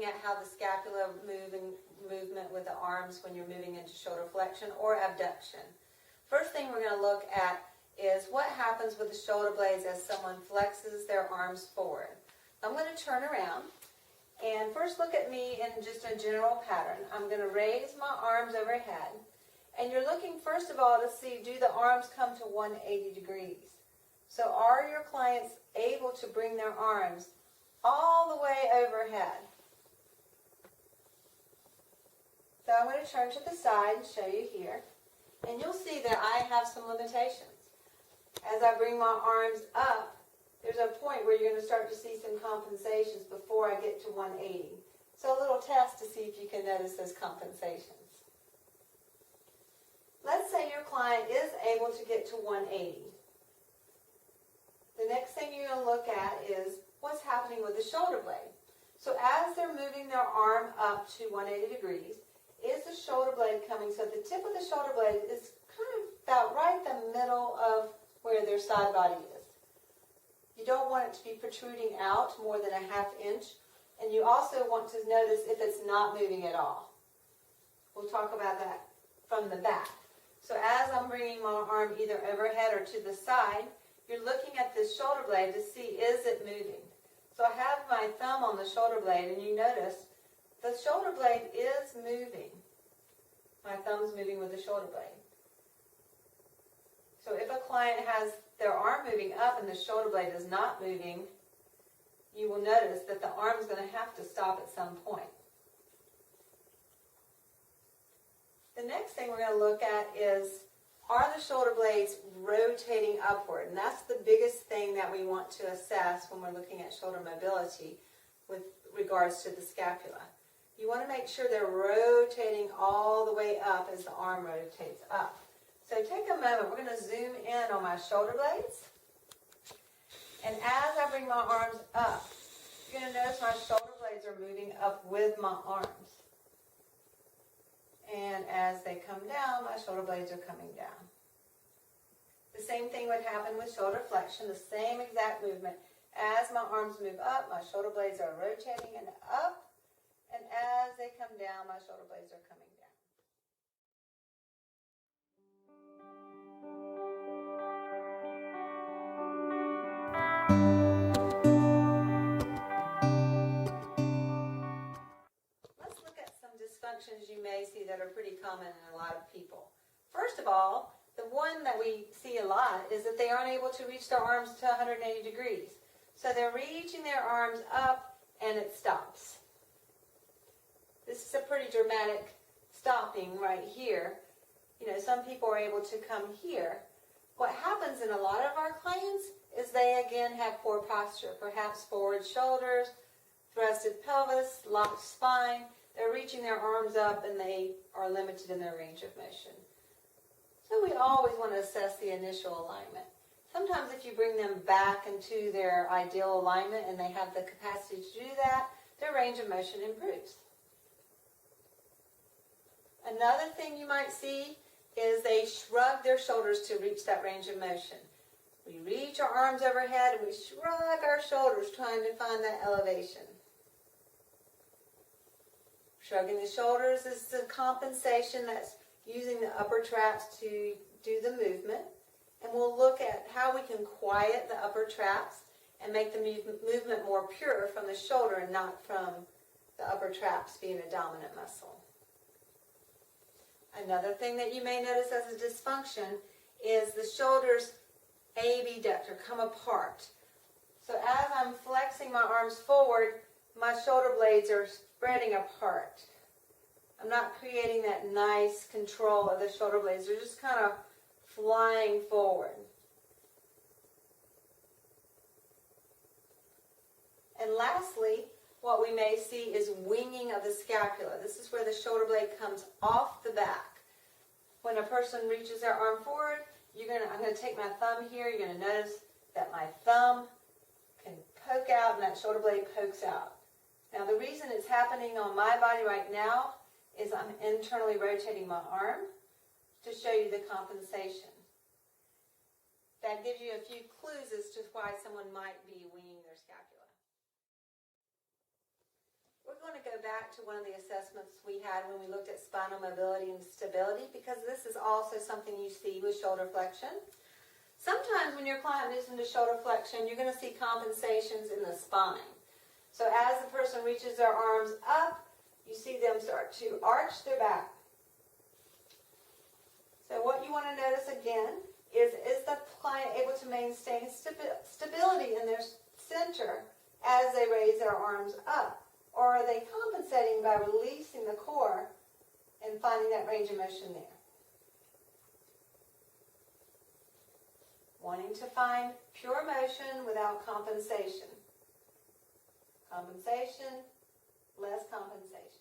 looking at how the scapula movement with the arms when you're moving into shoulder flexion or abduction. First thing we're going to look at is what happens with the shoulder blades as someone flexes their arms forward. I'm going to turn around and first look at me in just a general pattern. I'm going to raise my arms overhead, and you're looking first of all to see, do the arms come to 180 degrees? So are your clients able to bring their arms all the way overhead? So I'm going to turn to the side and show you here, and you'll see that I have some limitations. As I bring my arms up, there's a point where you're going to start to see some compensations before I get to 180. So a little test to see if you can notice those compensations. Let's say your client is able to get to 180. The next thing you're going to look at is what's happening with the shoulder blade. So as they're moving their arm up to 180 degrees, is the shoulder blade coming? So the tip of the shoulder blade is kind of about right the middle of where their side body is. You don't want it to be protruding out more than a ½ inch, and you also want to notice if it's not moving at all. We'll talk about that from the back. So as I'm bringing my arm either overhead or to the side, you're looking at this shoulder blade to see, is it moving? So I have my thumb on the shoulder blade, and you notice the shoulder blade is moving. My thumb's moving with the shoulder blade. So if a client has their arm moving up and the shoulder blade is not moving, you will notice that the arm is going to have to stop at some point. The next thing we're going to look at is, are the shoulder blades rotating upward? And that's the biggest thing that we want to assess when we're looking at shoulder mobility with regards to the scapula. You want to make sure they're rotating all the way up as the arm rotates up. So take a moment, we're going to zoom in on my shoulder blades. And as I bring my arms up, you're going to notice my shoulder blades are moving up with my arms. And as they come down, my shoulder blades are coming down. The same thing would happen with shoulder flexion, the same exact movement. As my arms move up, my shoulder blades are rotating and up. And as they come down, my shoulder blades are coming down. Let's look at some dysfunctions you may see that are pretty common in a lot of people. First of all, the one that we see a lot is that they aren't able to reach their arms to 180 degrees. So they're reaching their arms up and it stops. This is a pretty dramatic stopping right here. You know, some people are able to come here. What happens in a lot of our clients is they again have poor posture, perhaps forward shoulders, thrusted pelvis, locked spine. They're reaching their arms up and they are limited in their range of motion. So we always want to assess the initial alignment. Sometimes if you bring them back into their ideal alignment and they have the capacity to do that, their range of motion improves. Another thing you might see is they shrug their shoulders to reach that range of motion. We reach our arms overhead and we shrug our shoulders trying to find that elevation. Shrugging the shoulders is the compensation that's using the upper traps to do the movement. And we'll look at how we can quiet the upper traps and make the movement more pure from the shoulder and not from the upper traps being a dominant muscle. Another thing that you may notice as a dysfunction is the shoulders abduct or come apart. So as I'm flexing my arms forward, my shoulder blades are spreading apart. I'm not creating that nice control of the shoulder blades. They're just kind of flying forward. And lastly, what we may see is winging of the scapula. This is where the shoulder blade comes off the back. When a person reaches their arm forward, I'm going to take my thumb here. You're going to notice that my thumb can poke out and that shoulder blade pokes out. Now the reason it's happening on my body right now is I'm internally rotating my arm to show you the compensation. That gives you a few clues as to why someone might be winging their scapula. We're going to go back to one of the assessments we had when we looked at spinal mobility and stability, because this is also something you see with shoulder flexion. Sometimes when your client moves into shoulder flexion, you're going to see compensations in the spine. So as the person reaches their arms up, you see them start to arch their back. So what you want to notice again is the client able to maintain stability in their center as they raise their arms up? Or are they compensating by releasing the core and finding that range of motion there? Wanting to find pure motion without compensation. Compensation, less compensation.